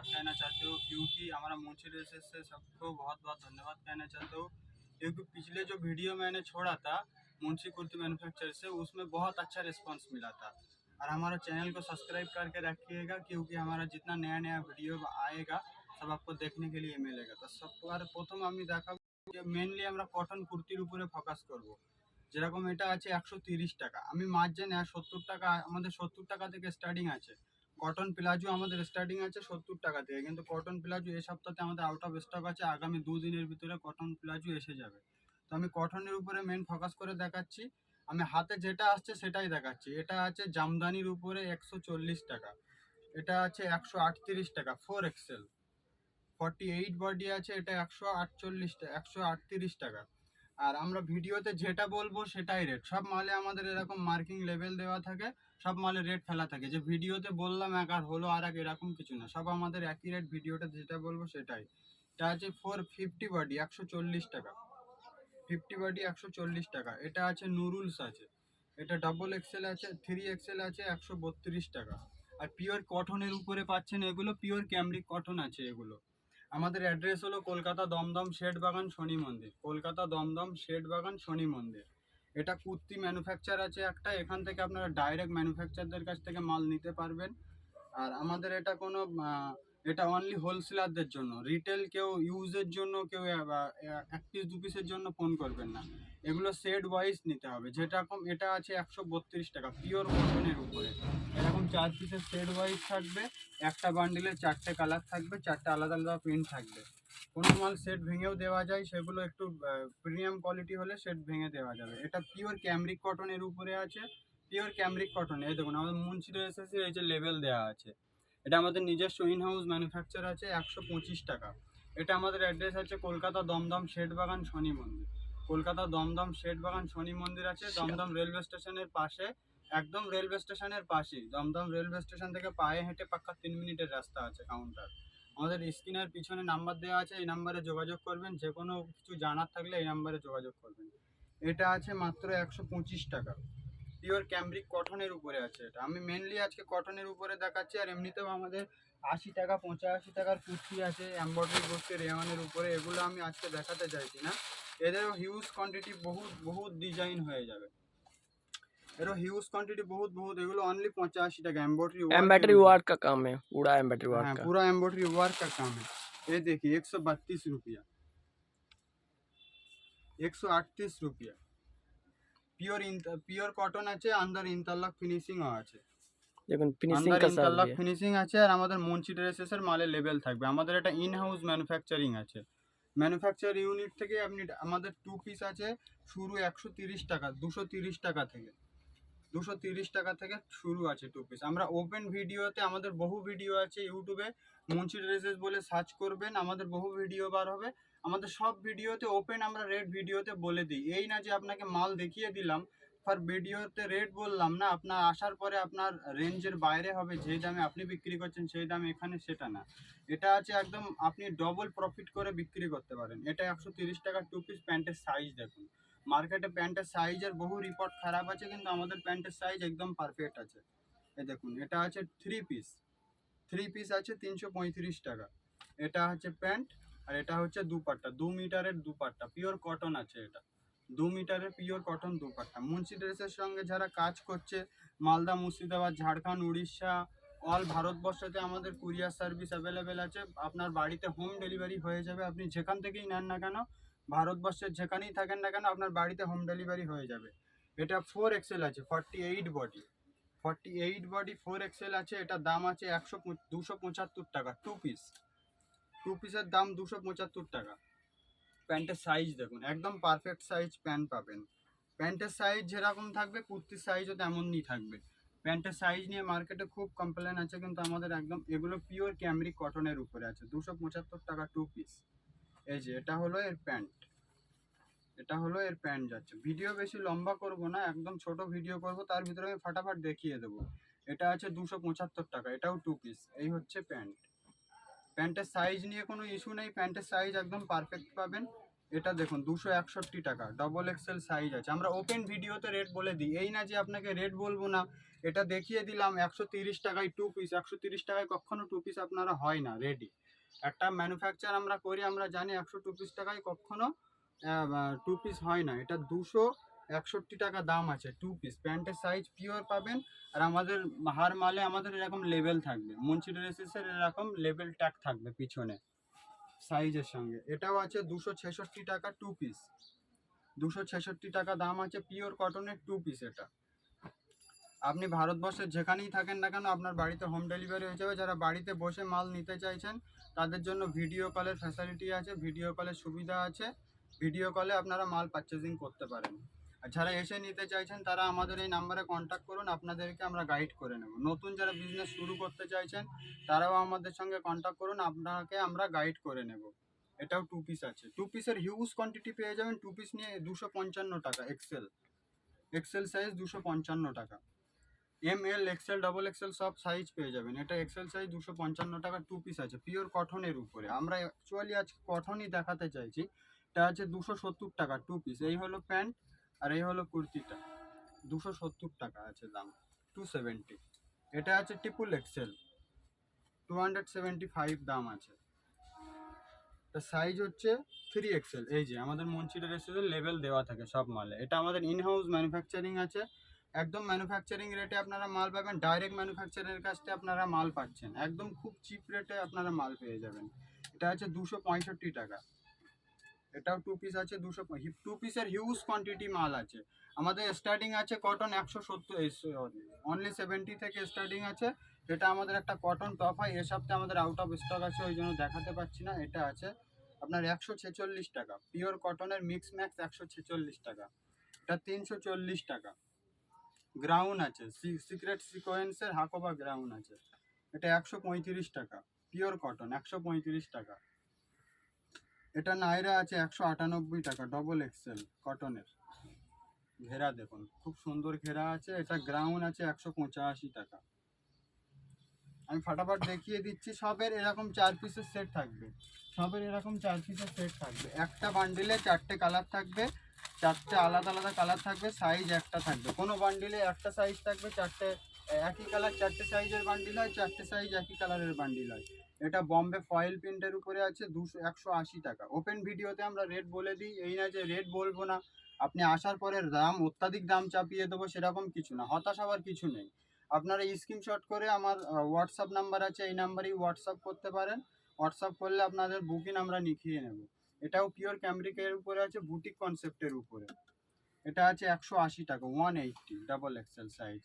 धन्यवाद कहना चाहते हो, क्योंकि हमारा मुंशी ड्रेसेस से सबको बहुत बहुत धन्यवाद कहना चाहता हूँ, क्योंकि पिछले जो वीडियो मैंने छोड़ा था मुंशी कुर्ती मैन्युफैक्चर से, उसमें बहुत अच्छा रिस्पांस मिला था। और हमारा चैनल को सब्सक्राइब करके रखिएगा, क्योंकि हमारा जितना नया नया वीडियो आएगा सब आपको देखने के लिए मिलेगा। तो সবার প্রথম আমি দেখাবো যে মেনলি আমরা কটন কুর্তির উপরে ফোকাস করব। যেরকম এটা আছে 130 টাকা, আমি মার্জিন 70 টাকা, আমাদের 70 টাকা থেকে স্টার্টিং আছে। কটন প্লাজো আমাদের স্টার্টিং আছে 70 টাকা থেকে, কিন্তু কটন প্লাজো এই সপ্তাহে আমাদের আউট অফ স্টক আছে, আগামী 2 দিনের ভিতরে কটন প্লাজো এসে যাবে। তো আমি কটনের উপরে মেন ফোকাস করে দেখাচ্ছি, আমি হাতে যেটা আসছে সেটাই দেখাচ্ছি। এটা আছে জামদানির উপরে 140 টাকা, এটা আছে 138 টাকা 4XL, 48 বডি আছে, এটা 138 টাকা। আর আমরা ভিডিওতে যেটা বলবো সেটাই রেট, সব মালে আমাদের এরকম মার্কিং লেভেল দেওয়া থাকে, সব মালে রেট ফেলা থাকে, যে ভিডিওতে বললাম এক আর হলো আর এক এরকম কিছু না, সব আমাদের একই রেট, ভিডিওটা যেটা বলবো সেটাই। এটা আছে 450 বডি 140 টাকা, 50 বডি 140 টাকা। এটা আছে নুরুলস আছে, এটা XXL আছে, 3XL আছে 132 টাকা। আর পিওর কটনের উপরে পাচ্ছেন এগুলো, পিওর ক্যামরিক কটন আছে এগুলো। আমাদের অ্যাড্রেস হলো কলকাতা দমদম শেঠ বাগান শনি মন্দির, কলকাতা দমদম শেঠ বাগান শনি মন্দির। এটা কুর্তি ম্যানুফ্যাকচার আছে একটা, এখান থেকে আপনারা ডাইরেক্ট ম্যানুফ্যাকচারদের কাছ থেকে মাল নিতে পারবেন। আর আমাদের এটা কোনো এটা অনলি হোলসেলারদের জন্য, রিটেল কেউ ইউজের জন্য কেউ এক পিস দু পিসের জন্য ফোন করবেন না, এগুলো সেট ওয়াইজ নিতে হবে। যেরকম এটা আছে 132 টাকা পিওর কটনের উপরে, এরকম 4 পিসের সেট ওয়াইজ থাকবে, একটা বান্ডিলে 4টে কালার থাকবে, 4টে আলাদা আলাদা প্রিন্ট থাকবে। কোনো মাল সেট ভেঙেও দেওয়া যায়, সেগুলো একটু প্রিমিয়াম কোয়ালিটি হলে সেট ভেঙে দেওয়া যাবে। এটা পিওর ক্যামরিক কটনের উপরে আছে, পিওর ক্যামরিক কটন। এই দেখুন আমাদের মুন্সি ড্রেসেসে এই যে লেবেল দেওয়া আছে, এটা আমাদের নিজস্ব ইন হাউস ম্যানুফ্যাকচার আছে, 125 টাকা। এটা আমাদের অ্যাড্রেস আছে কলকাতা দমদম শেঠ বাগান শনি মন্দির, কলকাতা দমদম শেঠ বাগান শনি মন্দির আছে দমদম রেলওয়ে স্টেশনের পাশে, একদম রেলওয়ে স্টেশনের পাশেই, দমদম রেলওয়ে স্টেশন থেকে পায়ে হেঁটে পাক্কা 3 মিনিটের রাস্তা আছে কাউন্টার। আমাদের স্ক্রিনের পিছনে নাম্বার দেওয়া আছে, এই নাম্বারে যোগাযোগ করবেন, যে কোনো কিছু জানার থাকলে এই নাম্বারে যোগাযোগ করবেন। এটা আছে মাত্র 125 টাকা, পিওর ক্যামরিক কটনের উপরে আছে। এটা আমি মেনলি আজকে কটনের উপরে দেখাচ্ছি, আর এমনিতেও আমাদের 80 টাকা 85 টাকার কুর্তি আছে এমব্রয়ডারি বসে রেওয়ানের উপরে, এগুলো আমি আজকে দেখাতে চাইছি না, এদেরও হিউজ কোয়ান্টিটি বহুত ডিজাইন হয়ে যাবে, এরও হিউজ কোয়ান্টিটি বহুত এগুলো অনলি 85 টাকা। एम्ब्रॉयडरी वर्क का काम है, पूरा एम्ब्रॉयडरी वर्क हाँ का। पूरा एम्ब्रॉयडरी वर्क का काम है। ये देखिए 132 रुपया, 138 रुपया, পিওর কটন আছে, আন্ডার ইন্টারলক ফিনিশিং আছে, দেখুন ফিনিশিং আন্ডার का साथ ইন্টারলক भी है। ফিনিশিং আছে। আর আমাদের মুন্সি ড্রেসেসের মালে লেবেল থাকবে, আমাদের এটা ইন হাউস ম্যানুফ্যাকচারিং আছে, ম্যানুফ্যাকচার ইউনিট থেকে আপনি আমাদের 2 পিস আছে শুরু 130 টাকা, 230 টাকা থেকে, 230 টাকা থেকে শুরু আছে 2 পিস। আমরা ওপেন ভিডিওতে আমাদের বহু ভিডিও আছে ইউটিউবে, মুন্সি ড্রেসেস বলে সার্চ করবেন, আমাদের বহু ভিডিও বার হবে, আমাদের সব ভিডিওতে ওপেন আমরা রেট ভিডিওতে বলে দিই। এই না যে আপনাকে মাল দেখিয়ে দিলাম আর ভিডিওতে রেট বললাম না, আপনার আসার পরে আপনার রেঞ্জের বাইরে হবে, যেই দামে আপনি বিক্রি করছেন সেই দামে এখানে সেটা না। এটা আছে একদম আপনি ডবল প্রফিট করে বিক্রি করতে পারেন। এটা 130 টাকা 2 পিস। প্যান্টের সাইজ দেখুন, মার্কেটে প্যান্টের সাইজের বহু রিপোর্ট খারাপ আছে, কিন্তু আমাদের প্যান্টের সাইজ একদম পারফেক্ট আছে। এই দেখুন এটা আছে 3 পিস আছে 335 টাকা। এটা হচ্ছে প্যান্ট, আর এটা হচ্ছে দুপাট্টা, 2 মিটারের দুপাট্টা, পিওর কটন আছে, এটা 2 মিটারের পিওর কটন দুপাট্টা। মুন্সি ড্রেসের সঙ্গে যারা কাজ করছে মালদা, মুর্শিদাবাদ, ঝাড়খণ্ড, উড়িষ্যা, অল ভারতবর্ষতে আমাদের কুরিয়ার সার্ভিস অ্যাভেলেবেল আছে, আপনার বাড়িতে হোম ডেলিভারি হয়ে যাবে। আপনি যেখান থেকেই নেন না কেন, ভারতবর্ষের যেখানেই থাকেন না কেন, আপনার বাড়িতে হোম ডেলিভারি হয়ে যাবে। এটা 4XL আছে, 48 বডি, 48 বডি 4XL আছে। এটার দাম আছে 275 টাকা 2 পিস, 2 পিসের দাম 275 টাকা। প্যান্টের সাইজ দেখুন, একদম পারফেক্ট সাইজ প্যান্ট পাবেন। প্যান্টের সাইজ যেরকম থাকবে কুর্তির সাইজও তেমনই থাকবে। প্যান্টের সাইজ নিয়ে মার্কেটে খুব কমপ্লেন আছে, কিন্তু আমাদের একদম এগুলো পিওর ক্যামরিক কটনের উপরে আছে, 275 টাকা 2 পিস। এই যে এটা হলো এর প্যান্ট, এটা হলো এর প্যান্ট যাচ্ছে। ভিডিও বেশি লম্বা করব না, একদম ছোট ভিডিও করব, তার ভিতরে আমি ফাটাফাট দেখিয়ে দেবো। এটা আছে 275 টাকা, এটাও 2 পিস। এই হচ্ছে প্যান্ট। প্যান্টের সাইজ নিয়ে কোনো ইস্যু নেই, প্যান্টের সাইজ একদম পারফেক্ট পাবেন। এটা দেখুন 261 টাকা, XXL সাইজ আছে। আমরা ওপেন ভিডিওতে রেট বলে দিই, এই না যে আপনাকে রেট বলবো না, এটা দেখিয়ে দিলাম 130 টাকায় 2 পিস। 130 টাকায় কখনো 2 পিস আপনারা হয় না রেডি। একটা ম্যানুফ্যাকচার আমরা করি, আমরা জানি 120 টাকায় কখনো 2 পিস হয় না। এটা 261 টাকা দাম আছে 2 পিস। প্যান্টের সাইজ পিওর পাবেন। আর আমাদের হার মালে আমাদের এরকম লেবেল থাকবে, মুন্সি ড্রেসেসের এরকম লেবেল ট্যাগ থাকবে পিছনে সাইজের সঙ্গে। এটাও আছে 266 টাকা 2 পিস। 266 টাকা দাম আছে পিওর কটনের 2 পিস। এটা আপনি ভারতবর্ষের যেখানেই থাকেন না কেন আপনার বাড়িতে হোম ডেলিভারি হয়ে যাবে। যারা বাড়িতে বসে মাল নিতে চাইছেন তাদের জন্য ভিডিও কলের ফ্যাসিলিটি আছে, ভিডিও কলের সুবিধা আছে। ভিডিও কলে আপনারা মাল পারচেজিং করতে পারেন। আর যারা এসে নিতে চাইছেন তারা আমাদের এই নাম্বারে কন্ট্যাক্ট করুন, আপনাদেরকে আমরা গাইড করে নেব। নতুন যারা বিজনেস শুরু করতে চাইছেন তারাও আমাদের সঙ্গে কন্ট্যাক্ট করুন, আপনাকে আমরা গাইড করে নেব। এটাও 2 পিস আছে। 2 পিসের হিউজ কোয়ান্টিটি পেয়ে যাবেন। 2 পিস নিয়ে 255 টাকা। এক্সেল সাইজ 255 টাকা। ML XL ডাবল এক্সেল সব সাইজ পেয়ে যাবেন। এটা এক্সেল সাইজ 255 টাকা 2 পিস আছে পিওর কটনের উপরে। আমরা অ্যাকচুয়ালি আজ কটনই দেখাতে চাইছি। এটা আছে 270 টাকা 2 পিস। এই হলো প্যান্ট আর এই হলো কুর্তিটা। 270 টাকা আছে দাম, 270। এটা আছে ট্রিপল এক্সেল, 275 দাম আছে। তার সাইজ হচ্ছে 3XL। এই যে আমাদের মুন্সি ড্রেসেসের লেভেল দেওয়া থাকে সব মালে। এটা আমাদের ইনহাউস ম্যানুফ্যাকচারিং আছে। একদম ম্যানুফ্যাকচারিং রেটে আপনারা মাল পাবেন। ডাইরেক্ট ম্যানুফ্যাকচারের কাছ থেকে আপনারা মাল পাচ্ছেন, একদম খুব চিপ রেটে আপনারা মাল পেয়ে যাবেন। এটা আছে 265 টাকা। এটাও 2 পিস আছে 2 পিসের হিউজ কোয়ান্টিটি মাল আছে আমাদের। স্টার্টিং আছে কটন 170, অনলি 70 থেকে স্টার্টিং আছে। এটা আমাদের একটা কটন টপ হয়। এর সপ্তাহে আমাদের আউট অফ স্টক আছে, ওই জন্য দেখাতে পাচ্ছি না। এটা আছে আপনার 146 টাকা পিওর কটনের মিক্স ম্যাক্স 146 টাকা। এটা 340 টাকা। গ্রাউন্ড আছে সিক্রেট সিকোয়েন্সের হাকোবা গ্রাউন্ড আছে। এটা 135 টাকা পিওর কটন, 135 টাকা। এটা নাইরা আছে 198 টাকা ডবল এক্সেল কটনের। ঘেরা দেখুন খুব সুন্দর ঘেরা আছে। এটা গ্রাউন্ড আছে 185 টাকা। আমি ফাটাফাট দেখিয়ে দিচ্ছি। সবের এরকম 4 পিসের সেট থাকবে। সবের এরকম 4 পিসের সেট থাকবে। একটা বান্ডিলে 4টে কালার থাকবে, 4টে আলাদা আলাদা কালার থাকবে, সাইজ একটা থাকবে। কোনো বান্ডিলে একটা সাইজ থাকবে, 4টে একই কালার 4টে সাইজের বান্ডিল হয়, 4টে সাইজ একই কালারের বান্ডিল হয়। এটা বম্বে ফয়েল প্রিন্টের উপরে আছে 180 টাকা। ওপেন ভিডিওতে আমরা রেট বলে দিই, এই না যে রেট বলবো না, আপনি আসার পরে দাম অত্যাধিক দাম চাপিয়ে দেবো সেরকম কিছু না, হতাশ হওয়ার কিছু নেই। আপনারা স্ক্রিনশট করে আমার হোয়াটসঅ্যাপ নাম্বার আছে, এই নাম্বারেই হোয়াটসঅ্যাপ করতে পারেন। হোয়াটসঅ্যাপ করলে আপনাদের বুকিং আমরা লিখিয়ে নেব। এটাও পিওর ক্যামব্রিকের উপরে আছে, বুটিক কনসেপ্টের উপরে। এটা আছে 180 টাকা 180 double XL size.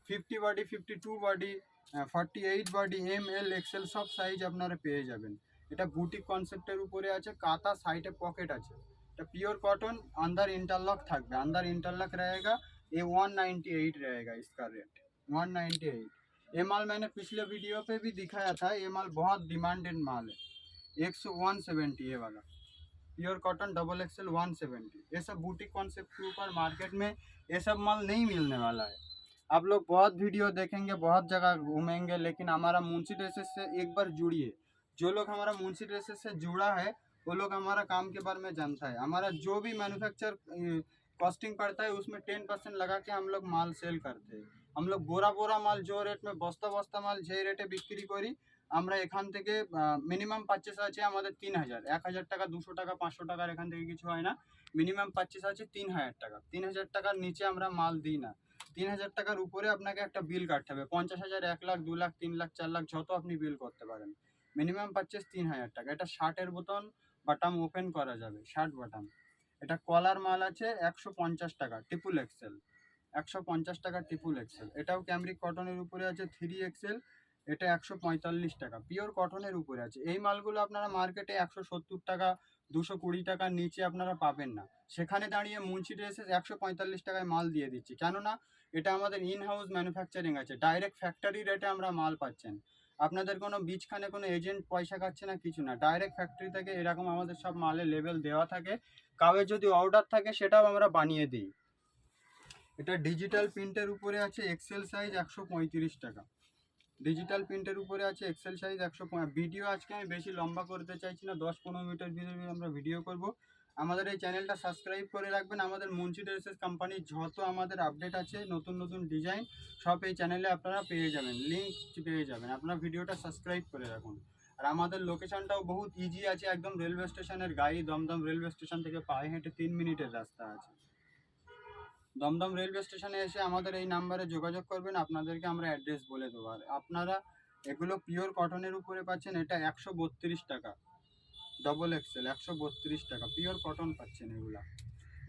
50 body, 52 body, 48 body, ML XL সব সাইজ আপনারা পেয়ে যাবেন। এটা বুটিক কনসেপ্টের উপরে আছে, কাতা সাইডে পকেট আছে। এটা पियोर कॉटन, अंदर इंटरलॉक থাকবে, अंदर इंटरलॉक रहेगा। ये 198 रहेगा इसका रेट, 198। ये माल मैंने पिछले वीडियो पे भी दिखाया था। ये माल बहुत डिमांडेड माल है। 170 ये वाला प्योर कॉटन डबल एक्सएल 170। ये सब बुटीक कॉन्सेप्ट के ऊपर मार्केट में ये सब माल नहीं मिलने वाला है। आप लोग बहुत वीडियो देखेंगे, बहुत जगह घूमेंगे, लेकिन हमारा मुंशी ड्रेसेस से एक बार जुड़िए। जो लोग हमारा मुंशी ड्रेसेस से जुड़ा है वो लोग हमारा काम के बारे में जानता है। हमारा जो भी मैन्युफैक्चर कॉस्टिंग पड़ता है उसमें 10% लगा के हम लोग माल सेल करते हैं। हम लोग बोरा बोरा माल जो रेट में বস্তা বস্তা মাল যে রেটে বিক্রি করি, আমরা এখান থেকে মিনিমাম পারচেস আছে আমাদের 3000, 1000 টাকা, 200 টাকা, 500 টাকার এখান থেকে কিছু হয় না। মিনিমাম পারচেস আছে 3000 টাকা। 3000 টাকার নিচে আমরা মাল দিই না। 3000 টাকার উপরে আপনাকে একটা বিল কাটতে হবে। 50,000, 1 লাখ, 2 লাখ, 3 লাখ, 4 লাখ যত আপনি বিল করতে পারেন। মিনিমাম পারচেস 3000 টাকা। এটা শার্টের বোতাম বাটাম ওপেন করা যাবে, শার্ট বাটাম। এটা কলার মাল আছে 150 টাকা ট্রিপল এক্সেল, 150 টাকা ট্রিপল এক্সেল। এটাও ক্যামব্রিক কটনের উপরে আছে 3XL। এটা 145 টাকা পিওর কটনের উপরে আছে। এই মালগুলো আপনারা মার্কেটে 170 টাকা, 220 টাকার নিচে আপনারা পাবেন না। সেখানে দাঁড়িয়ে মুন্সি ড্রেসেস 145 টাকায় মাল দিয়ে দিচ্ছি, কেননা এটা আমাদের ইন হাউস ম্যানুফ্যাকচারিং আছে। ডাইরেক্ট ফ্যাক্টরি রেটে আমরা মাল পাচ্ছেন। আপনাদের কোনো বীজখানে কোনো এজেন্ট পয়সা খাচ্ছে না, কিছু না। ডাইরেক্ট ফ্যাক্টরি থেকে এরকম আমাদের সব মালের লেভেল দেওয়া থাকে। কাউকে যদি অর্ডার থাকে সেটাও আমরা বানিয়ে দিই। এটা ডিজিটাল প্রিন্টের উপরে আছে এক্সেল সাইজ 135 টাকা। ডিজিটাল প্রিন্টের উপরে আছে এক্সেল সাইজ 105। ভিডিও আজকে আমি বেশি লম্বা করতে চাইছি না, 10-15 মিনিটের ভিতরে আমরা ভিডিও করব। আমাদের এই চ্যানেলটা সাবস্ক্রাইব করে রাখবেন। আমাদের মুন্সি ড্রেসেস কোম্পানির যত আমাদের আপডেট আছে, নতুন নতুন ডিজাইন, সব এই চ্যানেলে আপনারা পেয়ে যাবেন, লিঙ্ক পেয়ে যাবেন। আপনারা ভিডিওটা সাবস্ক্রাইব করে রাখুন। আর আমাদের লোকেশনটাও বহুত ইজি আছে, একদম রেলওয়ে স্টেশনের গাড়ি, দমদম রেলওয়ে স্টেশন থেকে পায়ে হেঁটে 3 মিনিটের রাস্তা আছে। দমদম রেলওয়ে স্টেশনে এসে আমাদের এই নাম্বারে যোগাযোগ করবেন, আপনাদেরকে আমরা অ্যাড্রেস বলে দেবো। আর আপনারা এগুলো পিওর কটনের উপরে পাচ্ছেন, এটা 132 টাকা ডবল এক্সেল, 132 টাকা পিওর কটন পাচ্ছেন এগুলা।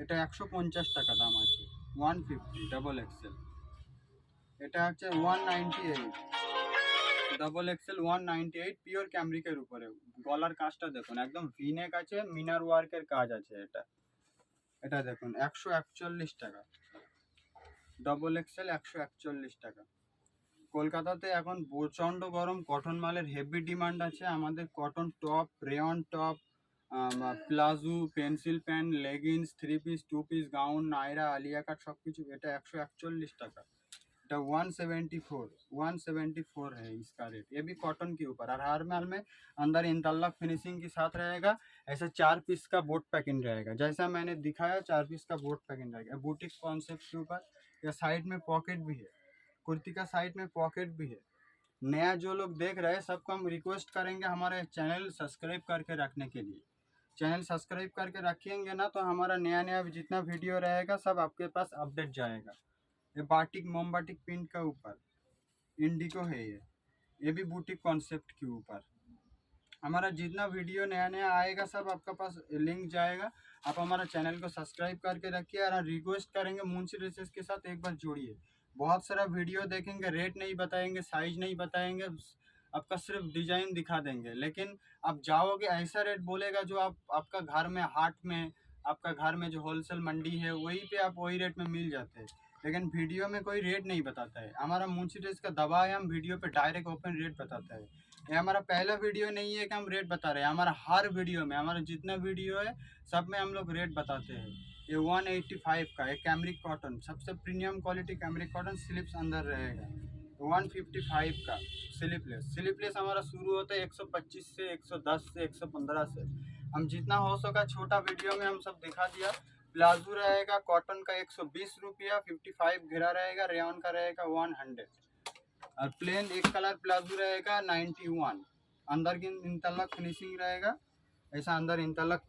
এটা 150 টাকা দাম আছে, 150 ডবল এক্সেল। এটা হচ্ছে 198 ডবল এক্সেল, 198 পিওর ক্যামরিকের উপরে। গলার কাজটা দেখুন, একদম ভিনেক আছে, মিনার ওয়ার্কের কাজ আছে। এটা দেখুন 141 টাকা ডবল এক্সেল, 141 টাকা। কলকাতাতে এখন প্রচণ্ড গরম, কটন মালের হেভি ডিমান্ড আছে। আমাদের cotton top, rayon top, palazzo, pencil pant, leggings, 3 piece, 2 piece, gown, Naira, Alia cut सब कुछ। এটা 141 টাকা। এটা 174 है इसका रेट। ये भी कॉटन के ऊपर, और हर माल में अंदर इंटरलॉक फिनिशिंग के साथ रहेगा। ऐसा 4 पीस का बोट पैकिंग रहेगा, जैसा मैंने दिखाया 4 पीस का बोट पैकिंग रहेगा। बुटीक कॉन्सेप्ट के ऊपर। या साइड में पॉकेट भी है, कुर्ती का साइड में पॉकेट भी है। नया जो लोग देख रहे हैं सबको हम रिक्वेस्ट करेंगे हमारे चैनल सब्सक्राइब करके रखने के लिए। चैनल सब्सक्राइब करके रखेंगे ना तो हमारा नया नया जितना वीडियो रहेगा सब आपके पास अपडेट जाएगा। ये बाटिक, मोमबाटिक प्रिंट का ऊपर इंडिको है। ये भी बुटीक कॉन्सेप्ट के ऊपर। हमारा जितना वीडियो नया नया आएगा सब आपका पास लिंक जाएगा। आप हमारा चैनल को सब्सक्राइब करके रखिए, और रिक्वेस्ट करेंगे मुंशी ड्रेसेस के साथ एक बार जुड़िए। बहुत सारा वीडियो देखेंगे, रेट नहीं बताएंगे, साइज नहीं बताएंगे, आपका सिर्फ डिजाइन दिखा देंगे। लेकिन आप जाओगे ऐसा रेट बोलेगा जो आपका घर में, हाट में, आपका घर में जो होलसेल मंडी है वहीं पे आप वही रेट में मिल जाते हैं। लेकिन वीडियो में कोई रेट नहीं बताता है। हमारा मुंशी ड्रेस का दबा है, हम वीडियो पे डायरेक्ट ओपन रेट बताता है। ये हमारा पहला वीडियो नहीं है कि हम रेट बता रहे हैं। हमारा हर वीडियो में, हमारा जितना वीडियो है सब में हम लोग रेट बताते हैं। ये 185 का, एक कैमरिक कॉटन, सबसे premium quality cambric cotton, slips अंदर रहेगा। 155 का स्लीपलेस हमारा शुरू होता है 125 से, 110 से, 115 से। हम जितना हो सका छोटा वीडियो में हम सब दिखा दिया। प्लाजो रहेगा कॉटन का 120 रुपया, 55 घेरा रहेगा, रेयन का रहेगा 100, और प्लेन एक कलर प्लाजो रहेगा 91। अंदर की इंटरलॉक फिनिशिंग रहेगा, ऐसा अंदर इंटरलॉक